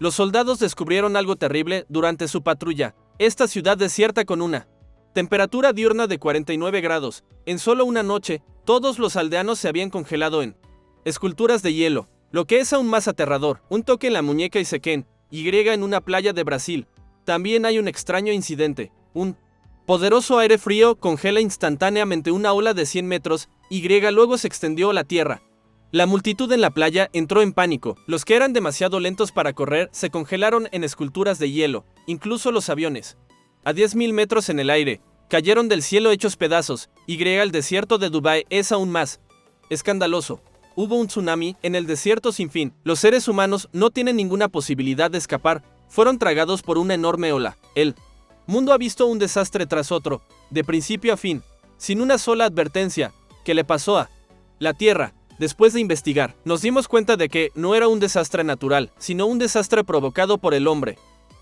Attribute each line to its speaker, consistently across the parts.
Speaker 1: Los soldados descubrieron algo terrible durante su patrulla. Esta ciudad desierta con una temperatura diurna de 49 grados. En solo una noche, todos los aldeanos se habían congelado en esculturas de hielo. Lo que es aún más aterrador, un toque en la muñeca y sequen, Y en una playa de Brasil. También hay un extraño incidente. Un poderoso aire frío congela instantáneamente una ola de 100 metros, Y luego se extendió a la tierra. La multitud en la playa entró en pánico. Los que eran demasiado lentos para correr se congelaron en esculturas de hielo, incluso los aviones. A 10.000 metros en el aire, cayeron del cielo hechos pedazos. El desierto de Dubái es aún más escandaloso. Hubo un tsunami en el desierto sin fin. Los seres humanos no tienen ninguna posibilidad de escapar. Fueron tragados por una enorme ola. El mundo ha visto un desastre tras otro, de principio a fin, sin una sola advertencia. ¿Qué le pasó a la Tierra? Después de investigar, nos dimos cuenta de que no era un desastre natural, sino un desastre provocado por el hombre.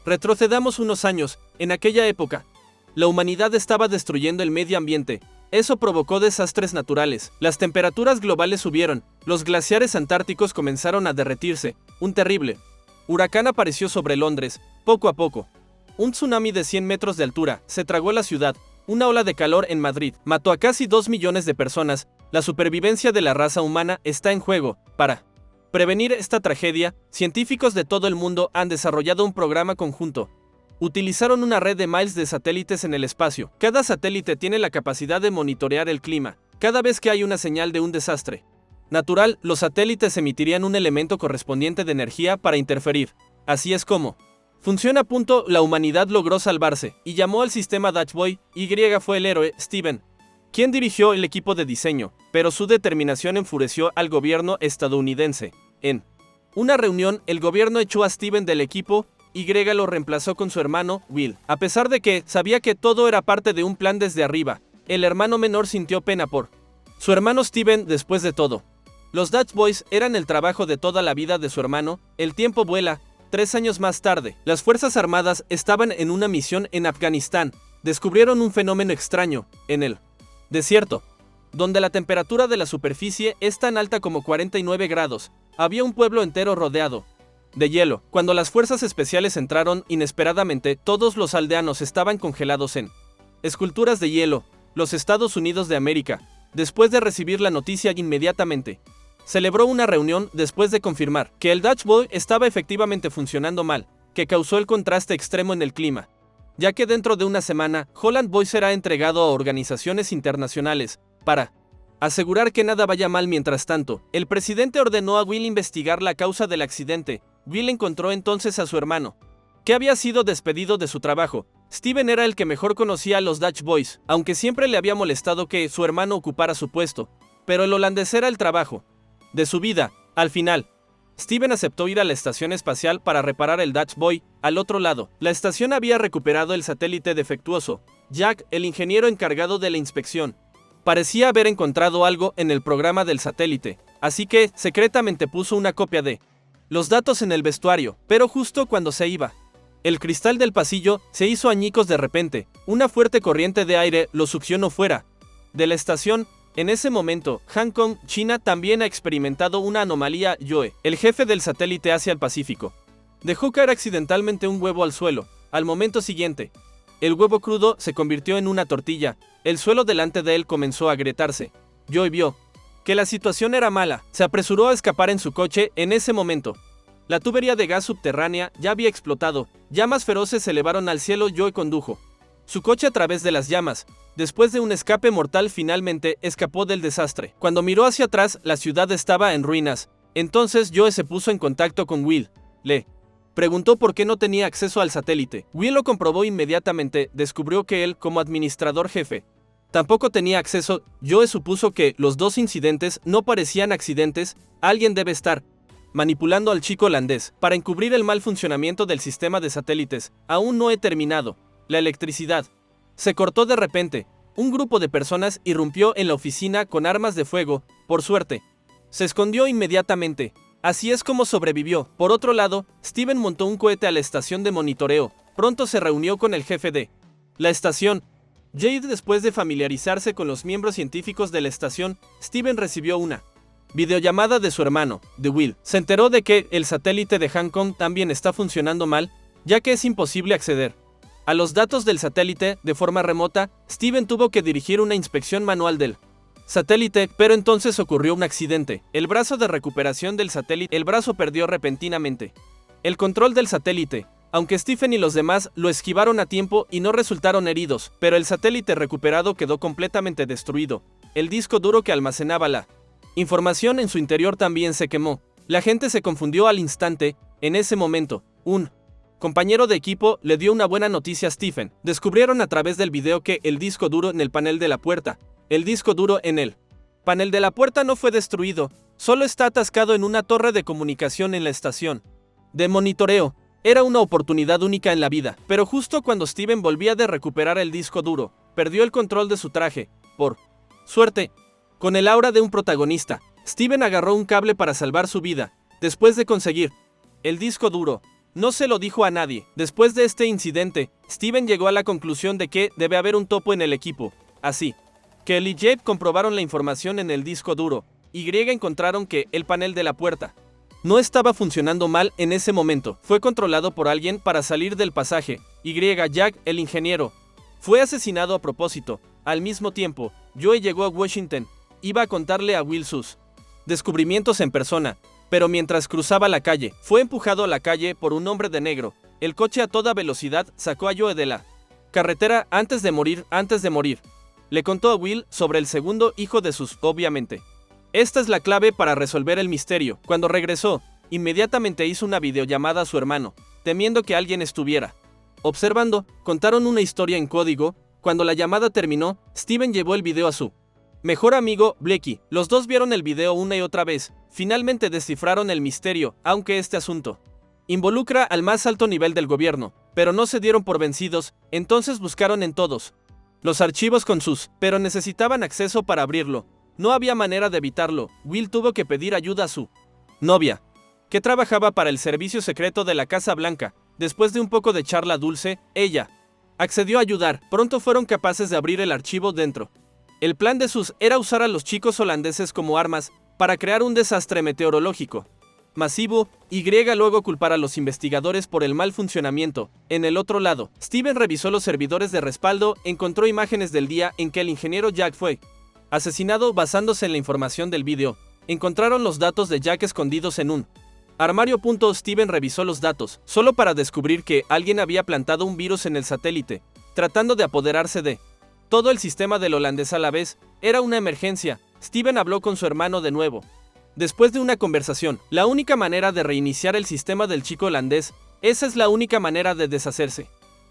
Speaker 1: Retrocedamos unos años. En aquella época, la humanidad estaba destruyendo el medio ambiente. Eso provocó desastres naturales. Las temperaturas globales subieron, los glaciares antárticos comenzaron a derretirse. Un terrible huracán apareció sobre Londres. Poco a poco, un tsunami de 100 metros de altura se tragó la ciudad. Una ola de calor en Madrid mató a casi 2 millones de personas. La supervivencia de la raza humana está en juego. Para prevenir esta tragedia, científicos de todo el mundo han desarrollado un programa conjunto. Utilizaron una red de miles de satélites en el espacio. Cada satélite tiene la capacidad de monitorear el clima. Cada vez que hay una señal de un desastre natural, los satélites emitirían un elemento correspondiente de energía para interferir. Así es como funciona. La humanidad logró salvarse y llamó al sistema Dutch Boy. Fue el héroe, Steven, quien dirigió el equipo de diseño, pero su determinación enfureció al gobierno estadounidense. En una reunión, el gobierno echó a Steven del equipo. Lo reemplazó con su hermano, Will. A pesar de que sabía que todo era parte de un plan desde arriba, el hermano menor sintió pena por su hermano Steven. Después de todo, los Dutch Boys eran el trabajo de toda la vida de su hermano. El tiempo vuela. 3 años más tarde, las Fuerzas Armadas estaban en una misión en Afganistán. Descubrieron un fenómeno extraño en el desierto, donde la temperatura de la superficie es tan alta como 49 grados. Había un pueblo entero rodeado de hielo. Cuando las fuerzas especiales entraron inesperadamente, todos los aldeanos estaban congelados en esculturas de hielo. Los Estados Unidos de América, después de recibir la noticia inmediatamente, celebró una reunión después de confirmar que el Dutch Boy estaba efectivamente funcionando mal, que causó el contraste extremo en el clima, ya que dentro de una semana, Holland Boy será entregado a organizaciones internacionales para asegurar que nada vaya mal. Mientras tanto, el presidente ordenó a Will investigar la causa del accidente. Will encontró entonces a su hermano, que había sido despedido de su trabajo. Steven era el que mejor conocía a los Dutch Boys, aunque siempre le había molestado que su hermano ocupara su puesto, pero el holandés era el trabajo de su vida. Al final, Steven aceptó ir a la estación espacial para reparar el Dutch Boy. Al otro lado, la estación había recuperado el satélite defectuoso. Jack, el ingeniero encargado de la inspección, parecía haber encontrado algo en el programa del satélite, así que secretamente puso una copia de los datos en el vestuario. Pero justo cuando se iba, el cristal del pasillo se hizo añicos de repente. Una fuerte corriente de aire lo succionó fuera de la estación. En ese momento, Hong Kong, China, también ha experimentado una anomalía. Joe, el jefe del satélite hacia el Pacífico, dejó caer accidentalmente un huevo al suelo. Al momento siguiente, el huevo crudo se convirtió en una tortilla. El suelo delante de él comenzó a agrietarse. Joe vio que la situación era mala. Se apresuró a escapar en su coche. En ese momento, la tubería de gas subterránea ya había explotado. Llamas feroces se elevaron al cielo. Joe condujo su coche a través de las llamas. Después de un escape mortal, finalmente escapó del desastre. Cuando miró hacia atrás, la ciudad estaba en ruinas. Entonces Joe se puso en contacto con Will. Le preguntó por qué no tenía acceso al satélite. Will lo comprobó inmediatamente. Descubrió que él, como administrador jefe, tampoco tenía acceso. Joe supuso que los dos incidentes no parecían accidentes. Alguien debe estar manipulando al chico holandés para encubrir el mal funcionamiento del sistema de satélites. Aún no he terminado. La electricidad se cortó de repente. Un grupo de personas irrumpió en la oficina con armas de fuego. Por suerte, se escondió inmediatamente. Así es como sobrevivió. Por otro lado, Steven montó un cohete a la estación de monitoreo. Pronto se reunió con el jefe de la estación, Jade. Después de familiarizarse con los miembros científicos de la estación, Steven recibió una Videollamada de su hermano, de Will. Se enteró de que el satélite de Hong Kong también está funcionando mal, ya que es imposible acceder a los datos del satélite de forma remota. Steven tuvo que dirigir una inspección manual del satélite, pero entonces ocurrió un accidente. El brazo de recuperación del satélite, el brazo perdió repentinamente el control del satélite. Aunque Stephen y los demás lo esquivaron a tiempo y no resultaron heridos, pero el satélite recuperado quedó completamente destruido. El disco duro que almacenaba la información en su interior también se quemó. La gente se confundió al instante. En ese momento, un compañero de equipo le dio una buena noticia a Stephen. Descubrieron a través del video que el disco duro en el panel de la puerta, el disco duro en el panel de la puerta no fue destruido, solo está atascado en una torre de comunicación en la estación de monitoreo. Era una oportunidad única en la vida, pero justo cuando Steven volvía de recuperar el disco duro, perdió el control de su traje. Por suerte, con el aura de un protagonista, Steven agarró un cable para salvar su vida. Después de conseguir el disco duro, no se lo dijo a nadie. Después de este incidente, Steven llegó a la conclusión de que debe haber un topo en el equipo. Así que él y Jade comprobaron la información en el disco duro. Y encontraron que el panel de la puerta no estaba funcionando mal en ese momento. Fue controlado por alguien para salir del pasaje. Jack, el ingeniero, fue asesinado a propósito. Al mismo tiempo, Joe llegó a Washington. Iba a contarle a Will sus descubrimientos en persona, pero mientras cruzaba la calle, fue empujado a la calle por un hombre de negro. El coche a toda velocidad sacó a Joe de la carretera antes de morir. Le contó a Will sobre el segundo hijo de sus, obviamente. Esta es la clave para resolver el misterio. Cuando regresó, inmediatamente hizo una videollamada a su hermano, temiendo que alguien estuviera observando. Contaron una historia en código. Cuando la llamada terminó, Steven llevó el video a su mejor amigo, Blakey. Los dos vieron el video una y otra vez. Finalmente descifraron el misterio, aunque este asunto involucra al más alto nivel del gobierno, pero no se dieron por vencidos. Entonces buscaron en todos los archivos con sus, pero necesitaban acceso para abrirlo. No había manera de evitarlo. Will tuvo que pedir ayuda a su novia, que trabajaba para el servicio secreto de la Casa Blanca. Después de un poco de charla dulce, ella accedió a ayudar. Pronto fueron capaces de abrir el archivo dentro. El plan de sus era usar a los chicos holandeses como armas para crear un desastre meteorológico masivo. Luego culpar a los investigadores por el mal funcionamiento. En el otro lado, Steven revisó los servidores de respaldo. Encontró imágenes del día en que el ingeniero Jack fue asesinado. Basándose en la información del video, encontraron los datos de Jack escondidos en un armario. Steven revisó los datos, solo para descubrir que alguien había plantado un virus en el satélite, tratando de apoderarse de todo el sistema del holandés a la vez. Era una emergencia. Steven habló con su hermano de nuevo. Después de una conversación, la única manera de reiniciar el sistema del chico holandés, esa es la única manera de deshacerse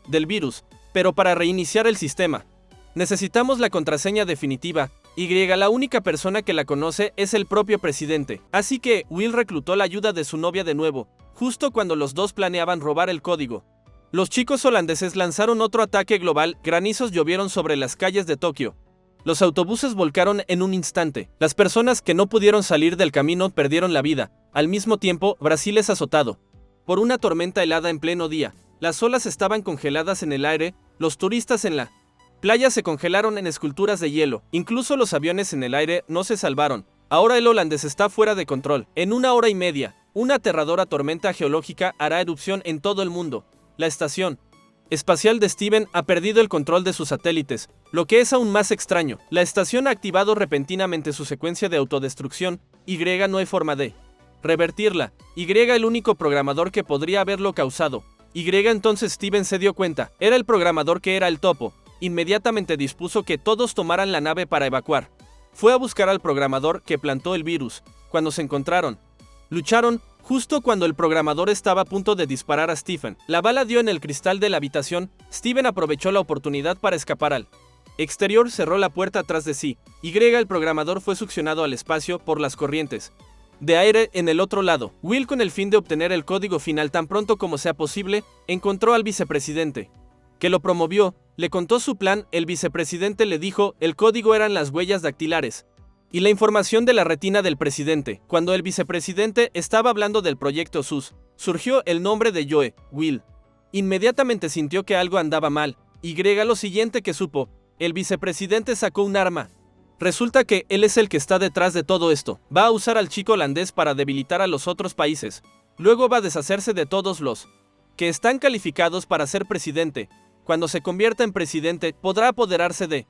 Speaker 1: del virus, pero para reiniciar el sistema, necesitamos la contraseña definitiva. La única persona que la conoce es el propio presidente. Así que Will reclutó la ayuda de su novia de nuevo, justo cuando los dos planeaban robar el código. Los chicos holandeses lanzaron otro ataque global. Granizos llovieron sobre las calles de Tokio. Los autobuses volcaron en un instante. Las personas que no pudieron salir del camino perdieron la vida. Al mismo tiempo, Brasil es azotado por una tormenta helada en pleno día. Las olas estaban congeladas en el aire. Los turistas en la playa se congelaron en esculturas de hielo. Incluso los aviones en el aire no se salvaron. Ahora el holandés está fuera de control. En 1 hora y media, una aterradora tormenta geológica hará erupción en todo el mundo. La estación espacial de Steven ha perdido el control de sus satélites, lo que es aún más extraño. La estación ha activado repentinamente su secuencia de autodestrucción. No hay forma de revertirla. El único programador que podría haberlo causado. Entonces Steven se dio cuenta. Era el programador que era el topo. Inmediatamente dispuso que todos tomaran la nave para evacuar. Fue a buscar al programador que plantó el virus. Cuando se encontraron, lucharon. Justo cuando el programador estaba a punto de disparar a Stephen, la bala dio en el cristal de la habitación. Steven aprovechó la oportunidad para escapar al exterior. Cerró la puerta atrás de sí. El programador fue succionado al espacio por las corrientes de aire. En el otro lado, Will, con el fin de obtener el código final tan pronto como sea posible, encontró al vicepresidente, que lo promovió. Le contó su plan. El vicepresidente le dijo el código eran las huellas dactilares y la información de la retina del presidente. Cuando el vicepresidente estaba hablando del proyecto SUS, surgió el nombre de Joe. Will inmediatamente sintió que algo andaba mal. Lo siguiente que supo, el vicepresidente sacó un arma Resulta que él es el que está detrás de todo esto. Va a usar al chico holandés para debilitar a los otros países. Luego va a deshacerse de todos los que están calificados para ser presidente. Cuando se convierta en presidente, podrá apoderarse de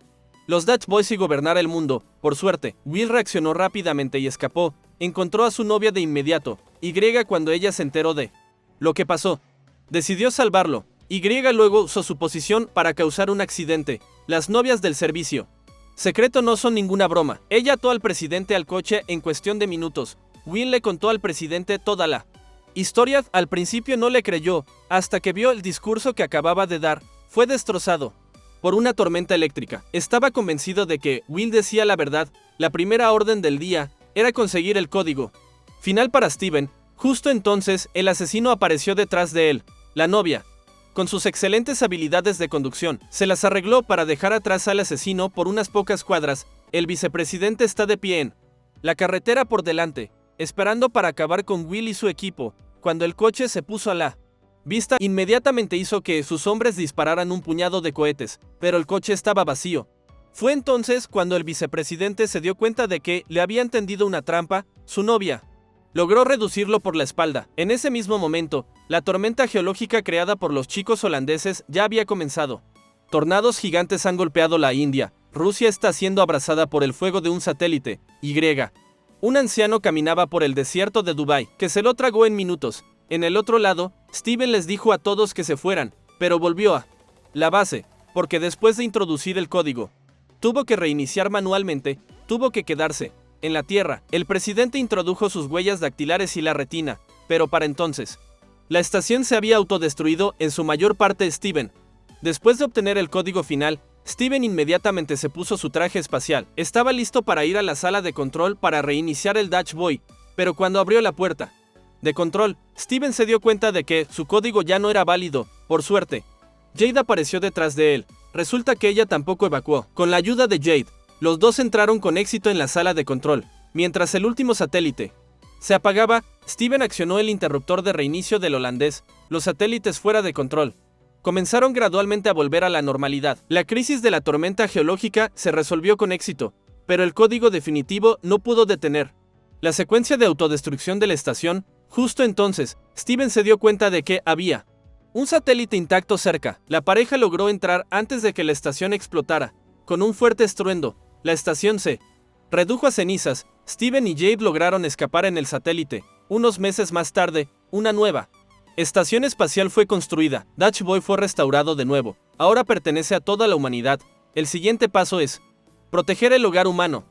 Speaker 1: los Dutch Boys y gobernar el mundo. Por suerte, Will reaccionó rápidamente y escapó. Encontró a su novia de inmediato, Y cuando ella se enteró de lo que pasó. Decidió salvarlo. Y luego usó su posición para causar un accidente. Las novias del servicio secreto no son ninguna broma. Ella ató al presidente al coche en cuestión de minutos. Will le contó al presidente toda la historia. Al principio no le creyó, hasta que vio el discurso que acababa de dar. Fue destrozado por una tormenta eléctrica. Estaba convencido de que Will decía la verdad. La primera orden del día era conseguir el código final para Steven. Justo entonces, el asesino apareció detrás de él. La novia, con sus excelentes habilidades de conducción, se las arregló para dejar atrás al asesino por unas pocas cuadras. El vicepresidente está de pie en la carretera por delante, esperando para acabar con Will y su equipo. Cuando el coche se puso a la vista, inmediatamente hizo que sus hombres dispararan un puñado de cohetes, pero el coche estaba vacío. Fue entonces cuando el vicepresidente se dio cuenta de que le habían tendido una trampa. Su novia logró reducirlo por la espalda. En ese mismo momento, la tormenta geológica creada por los chicos holandeses ya había comenzado. Tornados gigantes han golpeado la India. Rusia está siendo abrazada por el fuego de un satélite. Un anciano caminaba por el desierto de Dubái, que se lo tragó en minutos. En el otro lado, Steven les dijo a todos que se fueran, pero volvió a la base, porque después de introducir el código, tuvo que reiniciar manualmente, tuvo que quedarse en la Tierra. El presidente introdujo sus huellas dactilares y la retina, pero para entonces, la estación se había autodestruido en su mayor parte. Steven, después de obtener el código final, Steven inmediatamente se puso su traje espacial. Estaba listo para ir a la sala de control para reiniciar el Dutch Boy, pero cuando abrió la puerta de control, Steven se dio cuenta de que su código ya no era válido. Por suerte, Jade apareció detrás de él. Resulta que ella tampoco evacuó. Con la ayuda de Jade, los dos entraron con éxito en la sala de control. Mientras el último satélite se apagaba, Steven accionó el interruptor de reinicio del holandés. Los satélites fuera de control comenzaron gradualmente a volver a la normalidad. La crisis de la tormenta geológica se resolvió con éxito, pero el código definitivo no pudo detener la secuencia de autodestrucción de la estación. Justo entonces, Steven se dio cuenta de que había un satélite intacto cerca. La pareja logró entrar antes de que la estación explotara. Con un fuerte estruendo, la estación se redujo a cenizas. Steven y Jade lograron escapar en el satélite. Unos meses más tarde, una nueva estación espacial fue construida. Dutch Boy fue restaurado de nuevo. Ahora pertenece a toda la humanidad. El siguiente paso es proteger el hogar humano.